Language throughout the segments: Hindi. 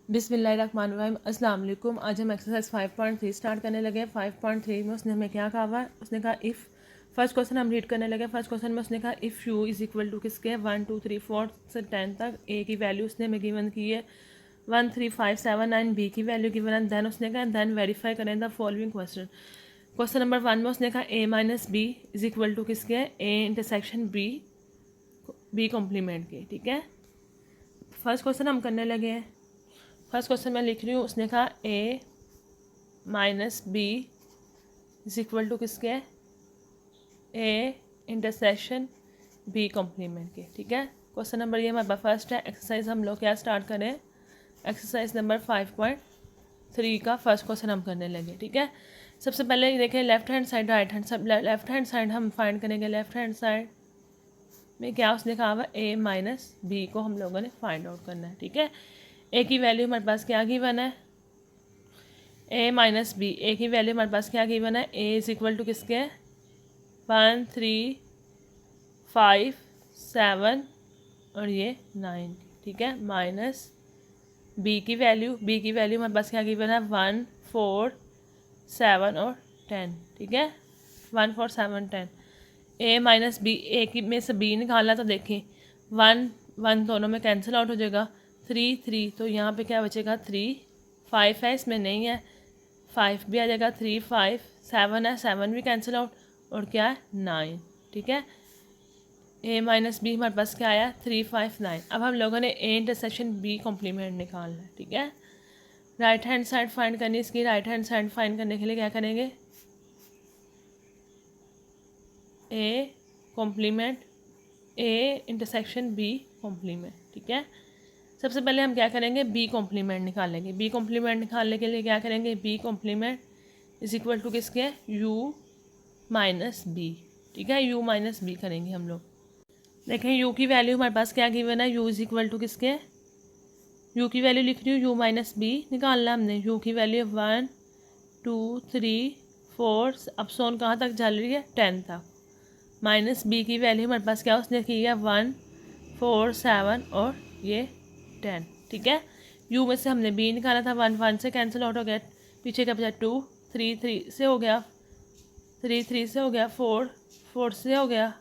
बिस्मिल्लाहिर्रहमानिर्रहीम अस्सलाम वालेकुम। आज हम एक्सरसाइज 5.3 स्टार्ट करने लगे। 5.3 में उसने हमें क्या कहा हुआ है, उसने कहा इफ़, फर्स्ट क्वेश्चन हम रीड करने लगे। फर्स्ट क्वेश्चन में उसने कहा if U is equal to किसके 1 2 3 4 से 10 तक ए की वैल्यू उसने हमें गिवन की है 1 3 5 7 9, बी की वैल्यू गिवन है। दैन उसने कहा दैन वेरीफाई करें the following question. Question number 1 में उसने कहा A minus B is equal to किसके है, ए इंटरसेक्शन बी कॉम्प्लीमेंट के। ठीक है, फर्स्ट क्वेश्चन हम करने लगे हैं। फर्स्ट क्वेश्चन मैं लिख रही हूँ, उसने कहा A minus B is equal to किसके, ए इंटरसेक्शन बी कॉम्प्लीमेंट के। ठीक है, क्वेश्चन नंबर ये हमारे पास फर्स्ट है। एक्सरसाइज हम लोग क्या स्टार्ट करें, एक्सरसाइज नंबर 5.3 का फर्स्ट क्वेश्चन हम करने लगे। ठीक है, सबसे पहले देखें left hand side right hand side. Left hand side हम फाइंड करेंगे। लेफ्ट हैंड साइड में क्या उसने कहा हुआ ए माइनस बी को हम लोगों ने फाइंड आउट करना है। ठीक है, ए की वैल्यू हमारे पास क्या गिवन है, ए माइनस बी। ए की वैल्यू हमारे पास क्या गिवन है, ए इज इक्वल टू किसके 1 3 5 7 और ये 9। ठीक है, माइनस बी की वैल्यू हमारे पास क्या गिवन है 1 4 7 और 10। ठीक है, 1 4 7 10। ए माइनस बी, ए की में से बी निकालना, तो देखें 1 1 दोनों में कैंसिल आउट हो जाएगा। 3 3 तो यहाँ पे क्या बचेगा 3। 5 है इसमें नहीं है, 5 भी आ जाएगा। 3 5 7 है, 7 भी कैंसिल आउट और क्या है 9। ठीक है, ए माइनस बी हमारे पास क्या आया 3 5 9। अब हम लोगों ने ए इंटरसेक्शन बी कॉम्प्लीमेंट निकालना है। ठीक है, राइट हैंड साइड फाइंड करनी। इसकी राइट हैंड साइड फाइंड करने के लिए क्या करेंगे, A complement A intersection B complement. ठीक है, सबसे पहले हम क्या करेंगे, बी कॉम्प्लीमेंट निकालेंगे। बी कॉम्प्लीमेंट निकालने के लिए क्या करेंगे, B complement is equal to किसके, यू माइनस बी। ठीक है, यू माइनस बी करेंगे हम लोग। देखें यू की वैल्यू हमारे पास क्या गिवन है, यू इज इक्वल टू किसके, यू की वैल्यू लिख रही हूँ, यू माइनस बी निकालना हमने। यू की वैल्यू 1 2 3 4, अब सोन कहाँ तक चल रही है 10 तक। माइनस बी की वैल्यू हमारे पास क्या उसने की है 1 4 7 और ये 10। ठीक है, यू में से हमने बी निकाला था, 1 1 से कैंसिल आउट हो गया, पीछे का बचा 2 3 3 से हो गया, 3 3 से हो गया, 4 4 से हो गया,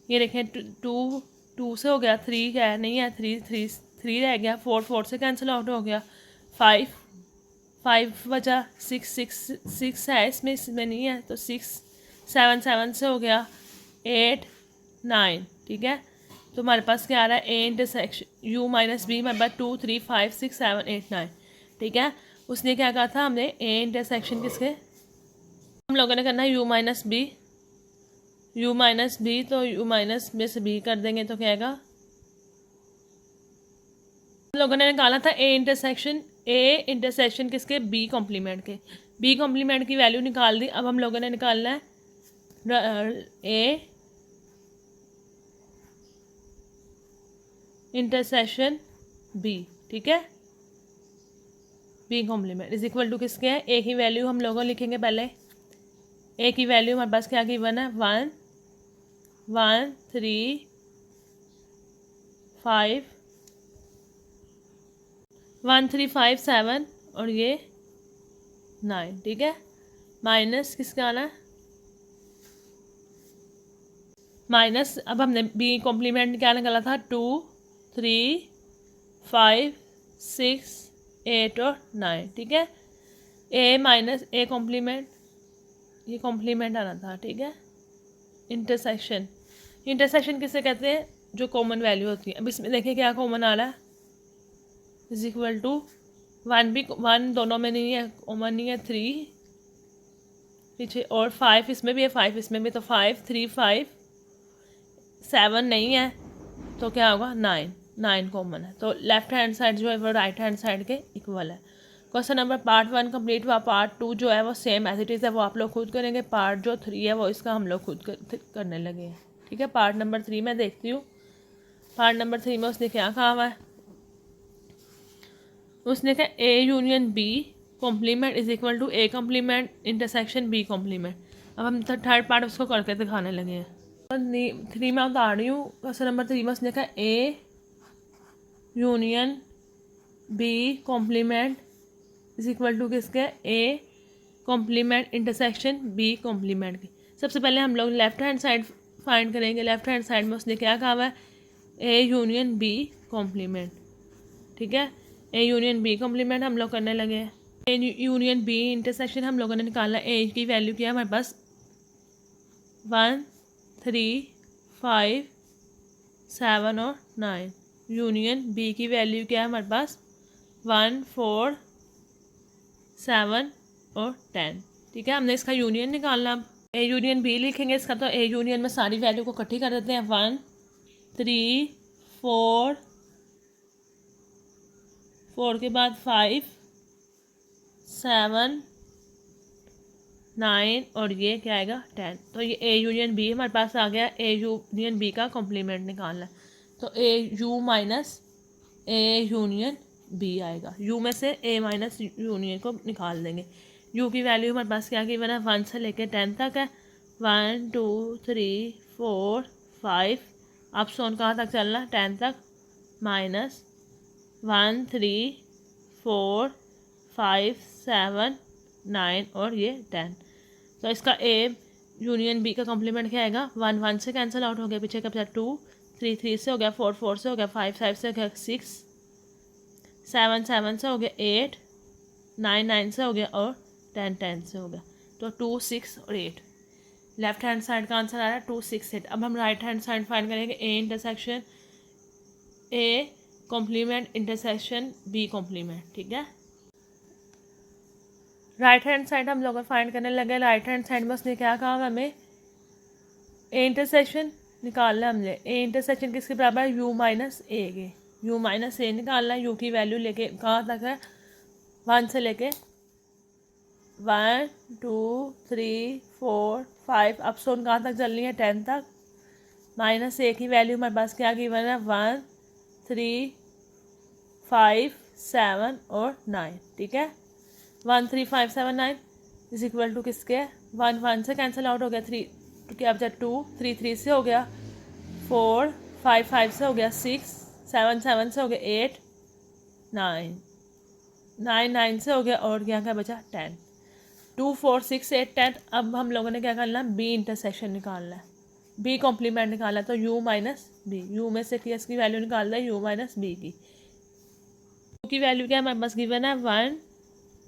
ये देखें 2 2 से हो गया, 3 क्या है नहीं है, 3 3 3 रह गया, 4 4 से कैंसिल आउट हो गया, 5 5 बचा, 6 6 6 है इसमें नहीं है, तो 6 7 7 से हो गया, 8 9। ठीक है, तो हमारे पास क्या आ रहा है, A intersection U minus B हमारे पास 2 3 5 6 7 8 9। ठीक है, उसने क्या कहा था, हमने ए इंटरसेक्शन किसके, हम लोगों ने करना है U minus B. U minus B, तो यू माइनस में से बी कर देंगे तो क्या आएगा, हम लोगों ने निकाला था ए इंटरसेक्शन किसके, बी कॉम्प्लीमेंट के। बी कॉम्प्लीमेंट की वैल्यू निकाल दी। अब हम लोगों ने निकालना है ए इंटरसेक्शन बी। ठीक है, B complement is equal to किसके है, ए की वैल्यू हम लोगों लिखेंगे पहले। ए की वैल्यू हमारे पास क्या गिवन है 1 1 3 5 1 3 5 7 और ये 9। ठीक है, माइनस किसका आना है, माइनस, अब हमने बी कॉम्प्लीमेंट क्या निकाला था 2 3 5 6 8 और 9। ठीक है, ए माइनस ए कॉम्प्लीमेंट, ये कॉम्प्लीमेंट आना था। ठीक है, इंटरसेक्शन किसे कहते हैं, जो कॉमन वैल्यू होती है। अब इसमें देखिए क्या कॉमन आ रहा है, इज इक्वल टू 1 भी 1 दोनों में नहीं है, कॉमन नहीं है, 3 पीछे और 5 इसमें भी है, 5 इसमें भी, तो 5 3 5 7 नहीं है, तो क्या होगा 9 9 कॉमन है, तो लेफ्ट हैंड साइड जो है वो राइट हैंड साइड के इक्वल है। क्वेश्चन नंबर पार्ट 1 कंप्लीट हुआ। पार्ट 2 जो है वो सेम एज इट इज़ है, वो आप लोग खुद करेंगे। पार्ट जो 3 है वो इसका हम लोग खुद करने लगे हैं। ठीक है, पार्ट नंबर 3 मैं देखती हूँ। पार्ट नंबर 3 में उसने क्या कहा हुआ है, उसने कहा A union B complement is equal to A complement intersection B complement. अब हम थर्ड पार्ट उसको करके दिखाने लगे हैं। 3 में बता रही हूँ, क्वेश्चन नंबर 3 में उसने कहा A union B complement is equal to किसके, A complement intersection B complement की। सबसे पहले हम लोग लेफ्ट हैंड साइड फाइंड करेंगे। लेफ्ट हैंड साइड में उसने क्या कहा हुआ है, ए यूनियन बी कॉम्प्लीमेंट, ठीक है। ए यूनियन बी कॉम्प्लीमेंट हम लोग करने लगे हैं। ए यूनियन बी इंटरसेक्शन हम लोगों ने निकाला। ए की वैल्यू क्या है हमारे पास 1 3 5 7 और 9। यूनियन बी की वैल्यू क्या है हमारे पास 1 4 7 और 10, ठीक है। हमने इसका यूनियन निकालना। अब ए यूनियन बी लिखेंगे इसका, तो ए यूनियन में सारी वैल्यू को इकट्ठी कर देते हैं। 1 3 4 के बाद 5 7 9 और ये क्या आएगा 10। तो ये ए यूनियन बी हमारे पास आ गया। ए यूनियन बी का कॉम्प्लीमेंट निकालना है, तो A U minus A union B आएगा। यू में से ए माइनस यूनियन को निकाल देंगे। यू की वैल्यू हमारे पास क्या की बना 1 से लेकर 10 तक है। 1 2 3 4 5, अब सोन कहाँ तक चलना 10 तक, माइनस 1 3 4 5 7 9 और ये 10। तो इसका ए यूनियन बी का कॉम्प्लीमेंट क्या आएगा 1 1 से कैंसिल आउट हो गया, पीछे का 2 3 3 से हो गया, 4 4 से हो गया, 5 5 से हो गया, 6 7 7 से हो गया, 8 9 9 से हो गया और 10 10 से हो गया। तो 2 6 और 8 लेफ्ट हैंड साइड का आंसर आ रहा है 2 6 8। अब हम राइट हैंड साइड फाइंड करेंगे। A intersection A complement intersection B complement, ठीक है। राइट हैंड साइड हम लोग फाइंड करने लगे। राइट हैंड साइड में उसने क्या कहा हमें ए इंटरसेक्शन निकालना है। हमने ए इंटरसेक्शन किसके बराबर है यू माइनस ए के। यू माइनस ए निकालना है। यू की वैल्यू लेके कहाँ तक है 1 से लेके 1 2 3 4 5, अब सोन कहाँ तक चलनी है 10 तक। माइनस ए की वैल्यू हमारे पास क्या गिवन है 1 3 5 7 और 9, ठीक है। 1 3 5 7 9 इज इक्वल टू किसके 1 1 से कैंसिल आउट हो गया, 3 क्या बचा 2 3 3 से हो गया, 4 5 5 से हो गया, 6 7 7 से हो गया, 8 9 9 9 से हो गया और यहाँ क्या बचा 10। 2 4 6 8 10। अब हम लोगों ने क्या करना है बी इंटरसेक्शन निकालना है, बी कॉम्प्लीमेंट निकालना है। तो यू माइनस बी, यू में से किस की वैल्यू निकालना है यू माइनस बी की। यू की वैल्यू क्या हमारे पास गिवन है 1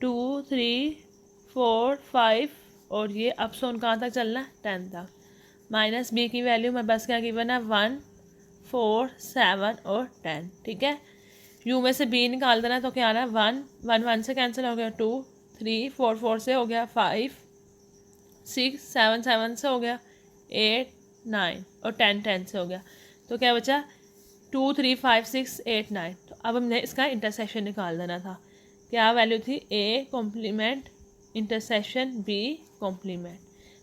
2 3 4 5 और ये अब सोन कहाँ तक चलना है 10 तक। माइनस बी की वैल्यू हमारे पास क्या गिवन है 1 4 7 और 10, ठीक है। यू में से बी निकाल देना, तो क्या आ रहा है 1 1 1 से कैंसिल हो गया, 2 3 4 4 से हो गया, 5 6 7 7 से हो गया, 8 9 और 10 10 से हो गया। तो क्या बचा 2 3 5 6 8 9। तो अब हमने इसका इंटरसेक्शन निकाल देना था। क्या वैल्यू थी A complement intersection B complement.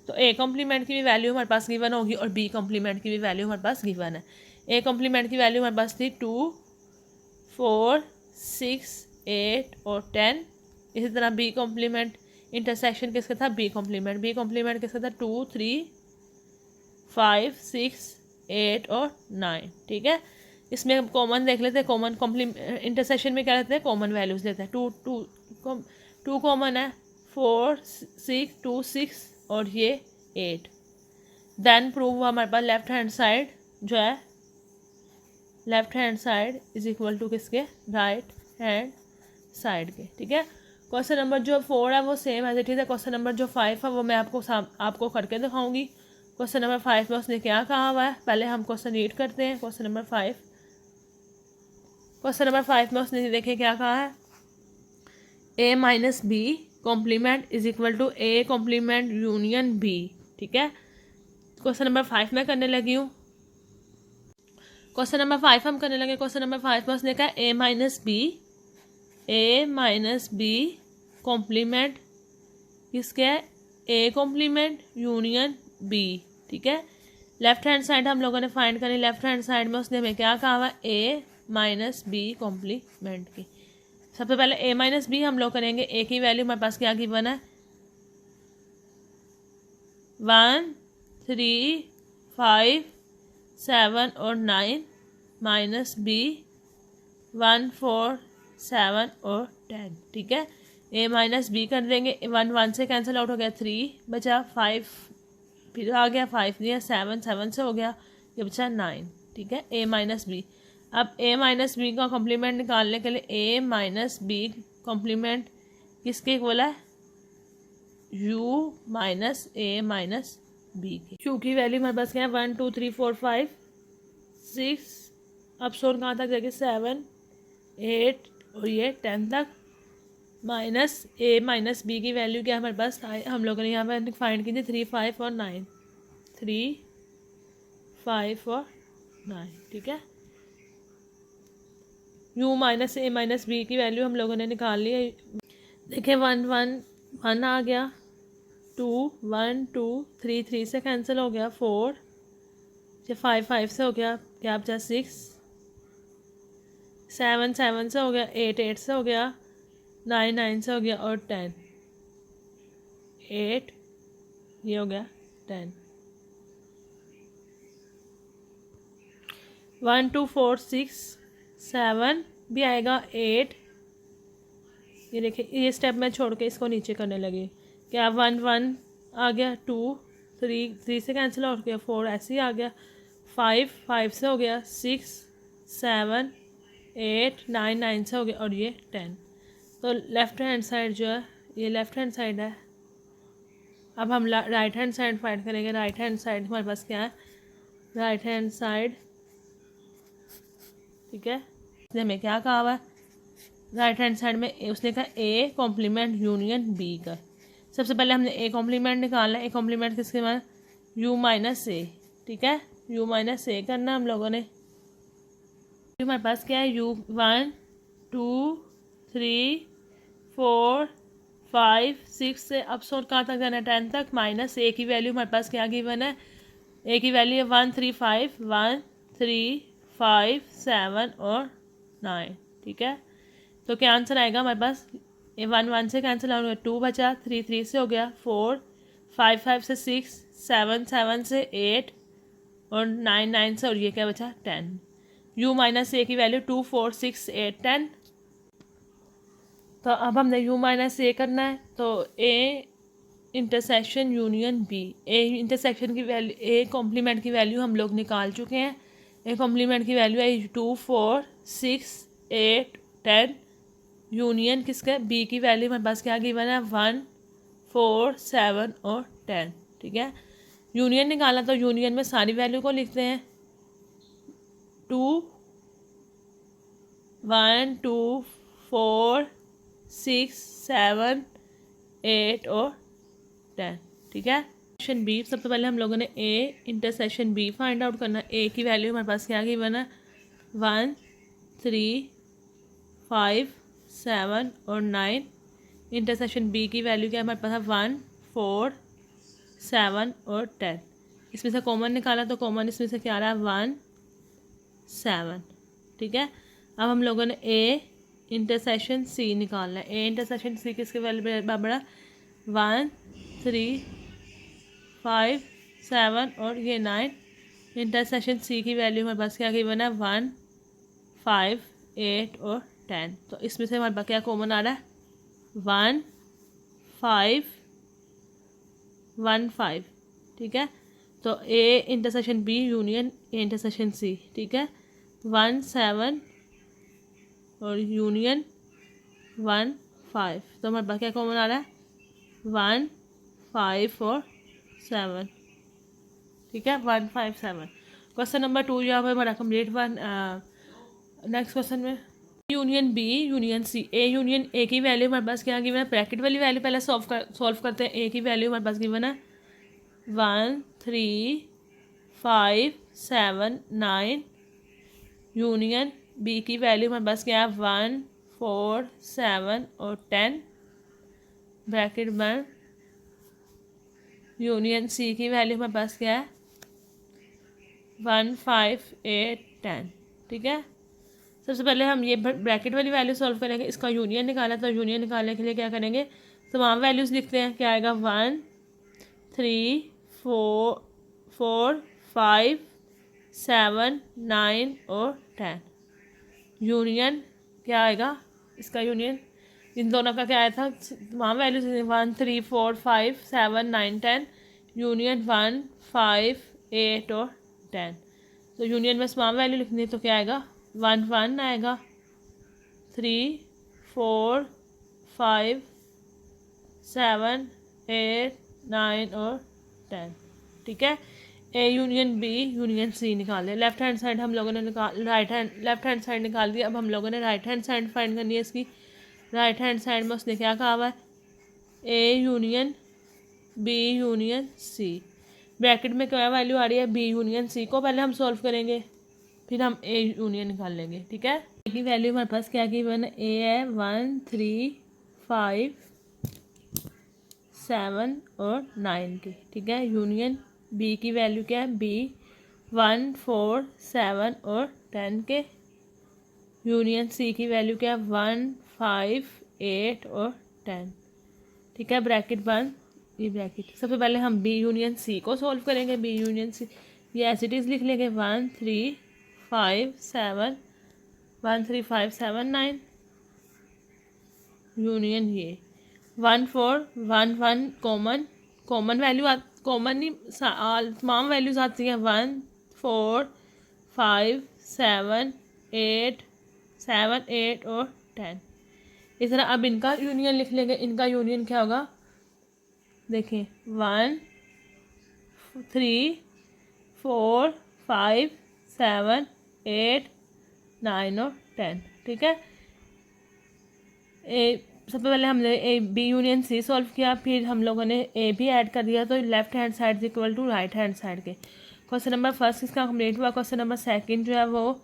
तो ए कॉम्प्लीमेंट की भी वैल्यू हमारे पास गिवन होगी और बी कॉम्प्लीमेंट की भी वैल्यू हमारे पास गिवन है। ए कॉम्प्लीमेंट की वैल्यू हमारे पास थी 2 4 6 8 और 10। इसी तरह बी कॉम्प्लीमेंट इंटरसेक्शन किसका था बी कॉम्प्लीमेंट। बी कॉम्प्लीमेंट किसका था 2 3 5 6 8 और 9, ठीक है। इसमें कॉमन देख लेते हैं। कॉमन कॉम्प्लीमेंट इंटरसेक्शन में क्या लेते हैं कॉमन वैल्यूज लेते हैं। 2 कॉमन है, 4 6 2 6 और ये 8। देन प्रूव हुआ हमारे पास लेफ्ट हैंड साइड जो है left hand side is equal to किसके राइट हैंड साइड के, ठीक है। क्वेश्चन नंबर जो 4 है वो सेम एज इट इज है। क्वेश्चन नंबर जो 5 है वो मैं आपको करके दिखाऊंगी। क्वेश्चन नंबर 5 में उसने क्या कहा हुआ है, पहले हम क्वेश्चन रीड करते हैं। क्वेश्चन नंबर 5 में उसने देखे क्या कहा है A minus B complement is equal to A complement union B, ठीक है। क्वेश्चन नंबर 5 में करने लगी हूँ। क्वेश्चन नंबर 5 हम करने लगे। क्वेश्चन नंबर 5 में उसने कहा ए माइनस बी कॉम्प्लीमेंट किसके है ए कॉम्प्लीमेंट यूनियन बी, ठीक है। लेफ्ट हैंड साइड हम लोगों ने फाइंड करी। लेफ्ट हैंड साइड में उसने हमें क्या कहा हुआ ए माइनस बी कॉम्प्लीमेंट की। सबसे पहले ए माइनस बी हम लोग करेंगे। ए की वैल्यू हमारे पास क्या गिवन है 1 3 5 7 और 9 माइनस बी 1 4 7 और 10, ठीक है। a माइनस बी कर देंगे, 1 1 से कैंसिल आउट हो गया, 3 बचा, 5 फिर आ गया, 5 दिया, 7 7 से हो गया, ये बचा 9, ठीक है। a माइनस बी, अब a माइनस बी का कॉम्प्लीमेंट निकालने के लिए a माइनस बी कॉम्प्लीमेंट किसके इक्वल है, u minus a minus B की। u की वैल्यू हमारे पास क्या है, 1 2 3 4 5 6, अब सोर कहाँ तक जाएगी, 7 8 और ये 10 तक, माइनस a माइनस बी की वैल्यू क्या है हमारे पास, हम लोगों ने यहाँ पर फाइंड की थी 3 5 और 9, 3 5 और 9, ठीक है। u minus a minus B की वैल्यू हम लोगों ने निकाल ली है। देखिए 1 1 1 आ गया, 2 1 2 3 3 से कैंसिल हो गया, 4 5 5 से हो गया, क्या बचा 6 7 7 से हो गया, 8 8 से हो गया, 9 9 से हो गया और 10 8, ये हो गया 10। 1 2 4 6 7 भी आएगा, 8, ये देखिए ये स्टेप मैं छोड़ के इसको नीचे करने लगी, क्या 1 1 आ गया, 2 3 3 से कैंसिल हो गया, 4 ऐसे ही आ गया, 5 5 से हो गया, 6 7 8 9 9 से हो गया और ये 10। तो लेफ्ट हैंड साइड जो है ये लेफ्ट हैंड साइड है। अब हम राइट हैंड साइड फाइंड करेंगे। राइट हैंड साइड हमारे पास क्या है, राइट हैंड साइड, ठीक है। इसने हमें क्या कहा हुआ है, राइट हैंड साइड में उसने कहा ए कॉम्प्लीमेंट यूनियन बी का। सबसे पहले हमने ए कॉम्प्लीमेंट निकालना है। ए कॉम्प्लीमेंट किसके बाद, यू माइनस ए, ठीक है। यू माइनस ए करना हम लोगों ने। हमारे पास क्या है, यू 1 2 3 4 5 6 से अब सोर कहाँ तक जाना है, 10 तक। माइनस ए की वैल्यू हमारे पास क्या गिवन है, ए की वैल्यू है 1 3 5 1 3 5 7 और 9, ठीक है। तो क्या आंसर आएगा हमारे पास, 1 1 से कैंसिल हो गया, 2 बचा, 3 3 से हो गया, 4 5 5 से 6 7 7 से 8 और 9 9 से और ये क्या बचा 10। u माइनस ए की वैल्यू 2 4 6 8 10। तो अब हमने u माइनस ए करना है, तो a intersection union B, A intersection की वैल्यू, ए कॉम्प्लीमेंट की वैल्यू हम लोग निकाल चुके हैं। ए कॉम्प्लीमेंट की वैल्यू है 2 4 6 8 10, यूनियन किसका, बी की वैल्यू हमारे पास क्या गिवन है, 1 4 7 और 10, ठीक है। यूनियन निकाला तो यूनियन में सारी वैल्यू को लिखते हैं, 2 1 2 4 6 7 8 और 10, ठीक है। सेक्शन बी, सबसे पहले हम लोगों ने A intersection B find out करना। ए की वैल्यू हमारे पास क्या गिवन है, 1 3 5 7 और 9। इंटरसेक्शन बी की वैल्यू क्या हमारे पास है, 1 4 7 और 10। इसमें से कॉमन निकाला तो कॉमन इसमें से क्या आ रहा है, 1 7, ठीक है। अब हम लोगों ने ए इंटरसेक्शन सी निकालना है। ए इंटरसेक्शन सी किसके वैल्यू बराबर है, 1 3 5 7 और ये 9। इंटरसेक्शन सी की वैल्यू हमारे पास क्या गिवन है, 1 5 8 और 10। तो इसमें से हमारे पास क्या कॉमन आ रहा है, 1 5 1 5, ठीक है। तो A intersection B union A intersection C, ठीक है। 1 7 और यूनियन 1 5, तो हमारे पास क्या कॉमन आ रहा है, 1 5 और 7, ठीक है। 1 5 7। क्वेश्चन नंबर 2 यहाँ पर हमारा कंप्लीट हुआ। नेक्स्ट क्वेश्चन में union B union C, A union A की वैल्यू हमारे पास क्या गिवन है, ब्रैकेट वाली वैल्यू पहले सॉल्व करते हैं। ए की वैल्यू हमारे पास गिवन है 1 3 5 7 9, यूनियन बी की वैल्यू हमारे पास क्या है, 1 4 7 और 10, ब्रैकेट बंद। यूनियन सी की वैल्यू हमारे पास क्या है, 1 5 8 10, ठीक है। सबसे पहले हम ये ब्रैकेट वाली वैल्यू सॉल्व करेंगे। इसका यूनियन निकाला, तो यूनियन निकालने के लिए क्या करेंगे, तमाम वैल्यूज़ लिखते हैं। क्या आएगा, 1 3 4 5 7 9 और 10, यूनियन क्या आएगा इसका यूनियन, इन दोनों का क्या आया था, वहाँ वैल्यूज 1 3 4 5 7 9 10, यूनियन 1 5 8 और 10। तो यूनियन में वहाँ वैल्यू लिखनी है तो क्या आएगा 1 1 आएगा, 3 4 5 7 8 9 और 10। ठीक है, A union B union C निकाल लिया। लेफ्ट हैंड साइड हम लोगों ने लेफ्ट हैंड साइड निकाल दिया। अब हम लोगों ने राइट हैंड साइड फाइंड करनी है इसकी। राइट हैंड साइड में उसने क्या कहा हुआ है, A union B union C. Bracket में क्या वैल्यू आ रही है, बी यूनियन सी को पहले हम सॉल्व करेंगे, फिर हम ए यूनियन निकाल लेंगे। ठीक है, ए की वैल्यू हमारे पास क्या की वन ए है 1 3 5 7 और 9 की। ठीक है, यूनियन बी की वैल्यू क्या है, बी 1 4 7 और 10 के। यूनियन सी की वैल्यू क्या है 1 5 8 और 10। ठीक है, ब्रैकेट बंद, ये ब्रैकेट। सबसे पहले हम बी यूनियन सी को सॉल्व करेंगे। बी यूनियन सी ये एज इट इज़ लिख लेंगे 1 3 5 7 1 3 5 7 9, यूनियन ये 1 4 1 1 कॉमन वैल्यू कॉमन नहीं तमाम वैल्यूज आती हैं 1 4 5 7 8 7 8 और 10। इस तरह अब इनका यूनियन लिख लेंगे। इनका यूनियन क्या होगा, देखें 1 3 4 5 7 8 9 और 10। ठीक है, सबसे पहले हमने A B union C solve किया, फिर हम लोगों ने ए भी ऐड कर दिया, तो left hand side equal to right hand side के। क्वेश्चन नंबर फर्स्ट इसका कंप्लीट हुआ। क्वेश्चन नंबर सेकंड जो है वो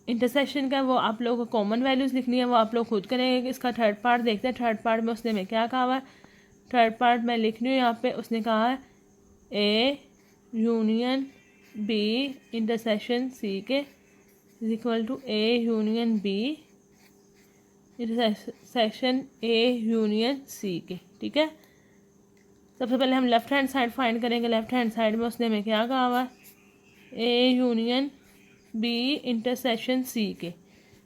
इंटरसेक्शन का, वो आप लोगों को कॉमन वैल्यूज़ लिखनी है, वो आप लोग खुद करेंगे। इसका थर्ड पार्ट देखते हैं। थर्ड पार्ट में उसने में क्या कहा हुआ है, थर्ड पार्ट में लिख रही हूँ यहाँ पे। उसने कहा है A union B intersection C के is equal to A union B intersection A union C के। ठीक है, सबसे पहले हम लेफ्ट हैंड साइड फाइंड करेंगे। लेफ्ट हैंड साइड में उसने में क्या कहा हुआ है, A union B intersection C के।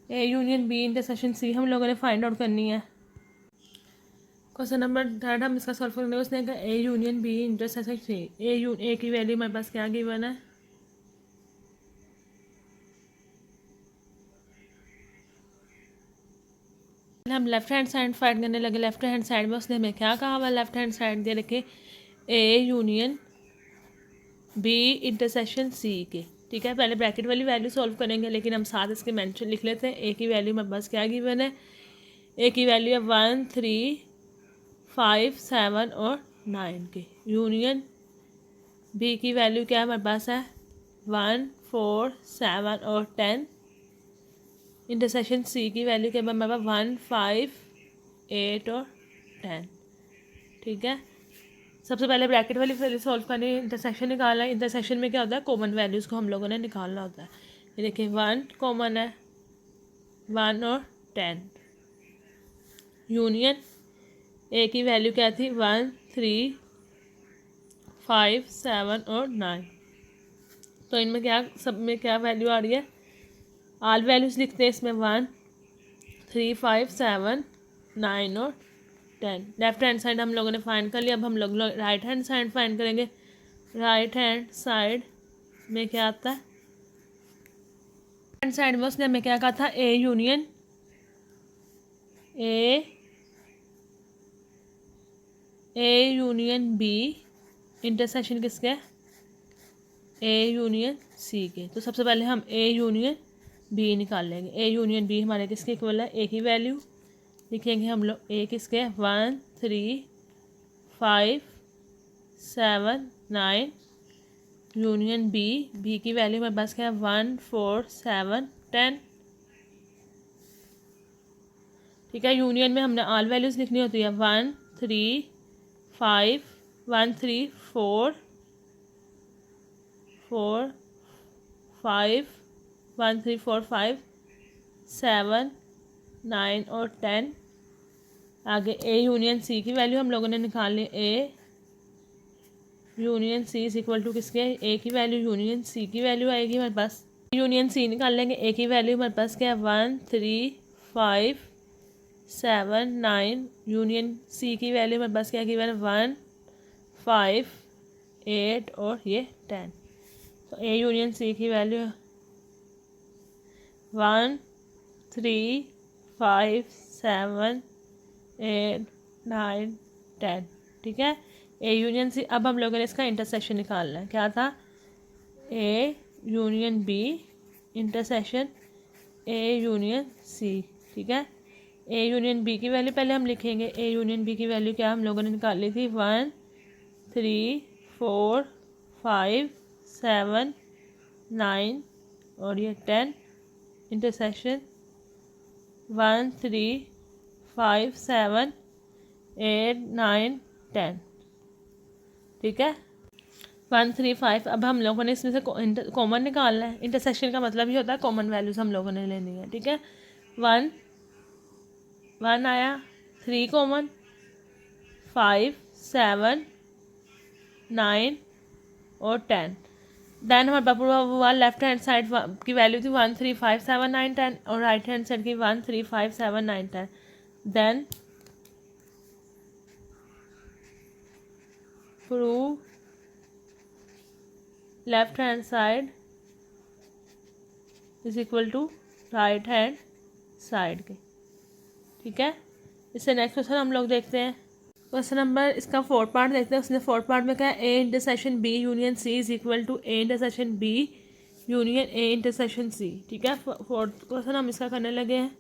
A union B intersection C हम लोगों ने फाइंड आउट करनी है। क्वेश्चन नंबर थर्ड हम इसका सॉल्व करेंगे। उसने कहा A union B intersection C. A की वैल्यू हमारे पास क्या गिवन है, हम लेफ्ट हैंड साइड फाइंड करने लगे। लेफ्ट हैंड साइड में उसने हमें क्या कहा हुआ, लेफ्ट हैंड साइड दे रखे A union B intersection C के। ठीक है, पहले ब्रैकेट वाली वैल्यू सॉल्व करेंगे, लेकिन हम साथ इसके मेंशन लिख लेते हैं। ए की वैल्यू हमारे पास क्या गिवन है, ए की वैल्यू है 1 3 5 7 और 9 के। यूनियन बी की वैल्यू क्या हमारे पास है 1 4 7 और 10। इंटरसेक्शन सी की वैल्यू क्या हमारे पास 1 5 8 और 10। ठीक है, सबसे पहले ब्रैकेट वाली वैल्यू सॉल्व करनी, इंटरसेक्शन निकालना है। इंटरसेक्शन में क्या होता है, कॉमन वैल्यूज़ को हम लोगों ने निकालना होता है। ये देखिए 1 कॉमन है, 1 और 10। यूनियन ए की वैल्यू क्या थी 1 3 5 7 और 9। तो इनमें क्या, सब में क्या वैल्यू आ रही है, ऑल वैल्यूज़ लिखते हैं इसमें 1 3 5 7 9 और 10। लेफ्ट हैंड साइड हम लोगों ने फाइंड कर लिया। अब हम लोग राइट हैंड साइड फाइंड करेंगे। राइट हैंड साइड में क्या आता है, हैंड साइड में उसने हमें क्या कहा था, ए यूनियन बी इंटरसेक्शन किसके, ए यूनियन सी के। तो सबसे पहले हम ए यूनियन बी निकाल लेंगे। ए यूनियन बी हमारे किसके इक्वल है, ए की वैल्यू लिखेंगे हम लोग, ए किसके 1 3 5 7 9। यूनियन बी की वैल्यू हमारे पास क्या है 1 4 7 10। ठीक है, यूनियन में हमने ऑल वैल्यूज़ लिखनी होती है 1 3 5 1 3 4 4 5 1 3 4 5 7 9 और 10। आगे ए यूनियन सी की वैल्यू हम लोगों ने निकालनी, A union C is equal to किसके, ए की वैल्यू यूनियन सी की वैल्यू आएगी हमारे पास यूनियन सी निकाल लेंगे। ए की वैल्यू हमारे पास क्या है 1 3 5 7 9। यूनियन सी की वैल्यू हमारे पास क्या है 1 5 8 और ये 10। तो ए यूनियन सी की वैल्यू 1 3 5 7 8 9 10। ठीक है, ए यूनियन सी। अब हम लोगों ने इसका इंटरसेक्शन निकालना है। क्या था, A union B intersection A union C. ठीक है, ए यूनियन बी की वैल्यू पहले हम लिखेंगे। ए यूनियन बी की वैल्यू क्या हम लोगों ने निकाली थी 1 3 4 5 7 9 और ये 10। इंटरसेक्शन 1 3 5 7 8 9 10। ठीक है, 1 3 5। अब हम लोगों ने इसमें से कॉमन निकालना है। इंटरसेक्शन का मतलब ये होता है कॉमन वैल्यूज हम लोगों ने लेनी है। ठीक है, 1 आया, 3 कॉमन, 5 7 9 और 10। देन हमारे पास पूरा हुआ लेफ्ट हैंड साइड की वैल्यू थी 1 3 5 7 9 10 और राइट हैंड साइड की 1 3 5 7 9 10। Then prove left hand side is equal to right hand side के। ठीक है, इससे नेक्स्ट क्वेश्चन हम लोग देखते हैं। क्वेश्चन नंबर इसका 4th पार्ट देखते हैं। उसने 4th पार्ट में क्या है, A intersection B union C is equal to A intersection B union A intersection C. ठीक है, 4th क्वेश्चन हम इसका करने लगे हैं।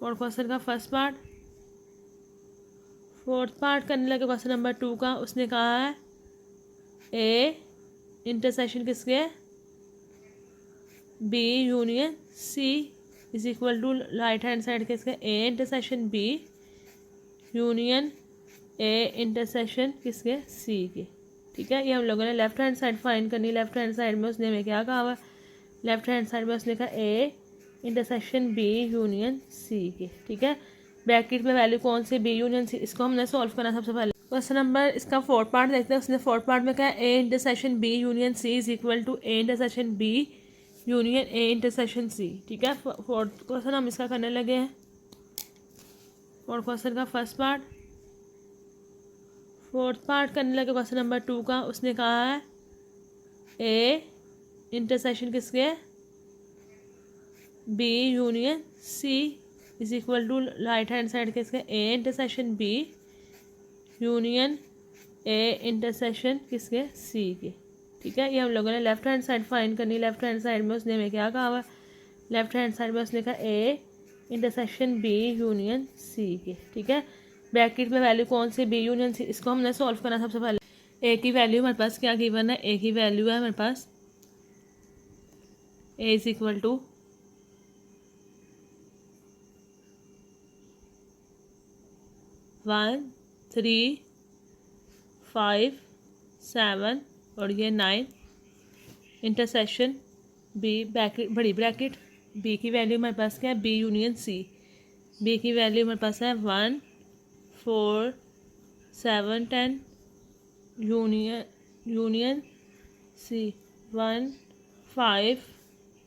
4th क्वेश्चन का फर्स्ट पार्ट, 4th पार्ट करने लगे क्वेश्चन नंबर 2 का। उसने कहा है ए इंटरसेक्शन किसके है, B union C is equal to right hand side के इसके A intersection B union A intersection किसके, सी के। ठीक है, ये हम लोगों ने लेफ्ट हैंड साइड फाइंड करनी। लेफ्ट हैंड साइड में उसने हमें क्या कहा हुआ, लेफ्ट हैंड साइड में उसने कहा A intersection B union C के। ठीक है, ब्रैकेट में वैल्यू कौन सी, बी यूनियन सी। इसको हमने सॉल्व करना सबसे पहले। क्वेश्चन नंबर इसका 4th पार्ट देखते हैं। उसने 4th पार्ट में कहा A intersection B union C is equal to A intersection B union A intersection C. ठीक है, 4th क्वेश्चन हम इसका करने लगे हैं। 4th क्वेश्चन का फर्स्ट पार्ट, 4th पार्ट करने लगे क्वेश्चन नंबर 2 का। उसने कहा है ए इंटरसेक्शन किसके, B union C is equal to right hand side के इसके A intersection B union A intersection किसके, सी के। ठीक है, ये हम लोगों ने लेफ्ट हैंड साइड फाइंड करनी। लेफ्ट हैंड साइड में उसने हमें क्या कहा हुआ, लेफ्ट हैंड साइड में उसने कहा A intersection B union C के। ठीक है, ब्रैकेट में वैल्यू कौन सी, बी यूनियन सी। इसको हमने सॉल्व करना सबसे पहले। ए की वैल्यू हमारे पास क्या गिवन है, ए की वैल्यू है हमारे पास ए इज इक्वल टू 1 3 5 7 और ये 9। इंटरसेक्शन बी ब्रैकेट बड़ी ब्रैकेट, बी की वैल्यू हमारे पास क्या है, बी यूनियन सी। बी की वैल्यू हमारे पास है 1 4 7 10 यूनियन सी 1 5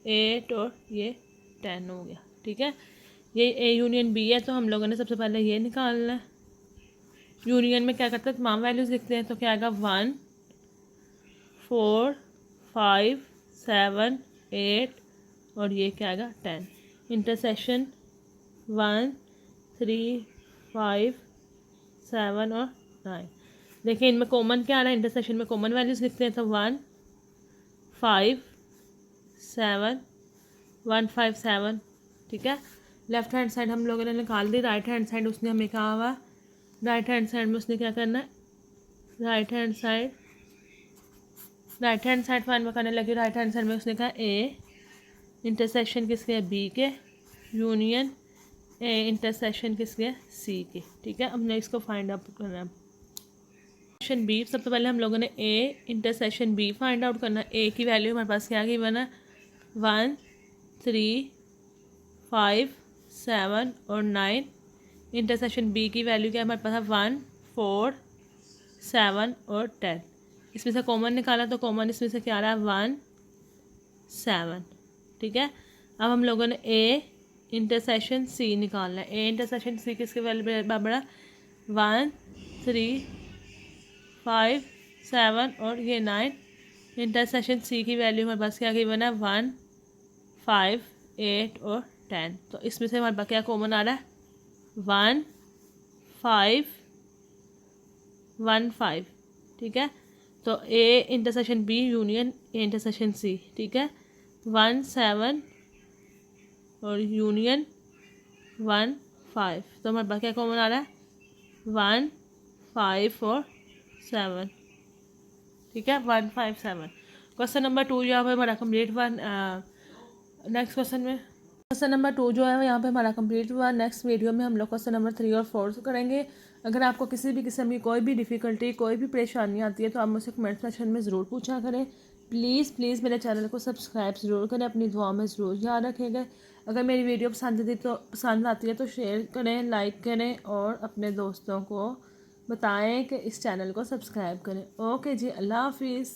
8 और ये 10 हो गया। ठीक है, ये ए यूनियन बी है, तो हम लोगों ने सबसे पहले ये निकालना है। यूनियन में क्या करते हैं, तमाम वैल्यूज़ लिखते हैं। तो क्या आएगा 1 4 5 7 8 और ये क्या आएगा 10। इंटरसेक्शन 1 3 5 7 और 9। देखिए इनमें कॉमन क्या आ रहा है, इंटरसेक्शन में कॉमन वैल्यूज़ लिखते हैं। तो 1 5 7 1 5 7। ठीक है, लेफ्ट हैंड साइड हम लोगों ने निकाल दी। राइट हैंड साइड उसने हमें कहा हुआ, राइट हैंड साइड में उसने क्या करना है, राइट हैंड साइड फाइंड करने लगी। राइट हैंड साइड में उसने कहा ए इंटरसेक्शन किसके, बी के यूनियन ए इंटरसेक्शन किसके, सी के। ठीक है, हमने इसको फाइंड आउट करना है। इंटरसेक्शन बी, सबसे पहले हम लोगों ने A intersection B find out करना है। ए की वैल्यू हमारे पास क्या गिवन है 1 3 5 7 और 9। इंटरसेक्शन बी की वैल्यू क्या हमारे पास है 1 4 7 और 10। इसमें से कॉमन निकाला तो कॉमन इसमें से क्या आ रहा है 1 7। ठीक है, अब हम लोगों ने ए इंटरसेक्शन सी निकालना है। ए इंटरसेक्शन सी किसके वैल्यू बराबर है? 1 3 5 7 और ये 9। इंटरसेक्शन सी की वैल्यू हमारे पास क्या गिवन है? 1 5 8 और 10। तो इसमें से हमारे पास क्या कॉमन आ रहा है? 1 5 1 5। ठीक है, तो A intersection B union A intersection C. ठीक है, 1 7 और यूनियन 1 5। तो हमारे पास क्या कॉमन आ रहा है? 1 5 और 7। ठीक है, 1 5 7। क्वेश्चन नंबर 2 यहाँ पे हमारा कंप्लीट हुआ। नेक्स्ट क्वेश्चन नंबर 2 जो है यहाँ पे हमारा कंप्लीट हुआ। नेक्स्ट वीडियो में हम लोग क्वेश्चन नंबर 3 और 4 करेंगे। अगर आपको किसी भी किस्म की कोई भी डिफ़िकल्टी, कोई भी परेशानी आती है तो आप मुझसे कमेंट सेक्शन में ज़रूर पूछा करें। प्लीज़ मेरे चैनल को सब्सक्राइब ज़रूर करें, अपनी दुआ में ज़रूर याद रखेंगे। अगर मेरी वीडियो पसंद आती है तो शेयर करें, लाइक करें और अपने दोस्तों को बताएं कि इस चैनल को सब्सक्राइब करें। ओके जी, अल्लाह हाफिज़।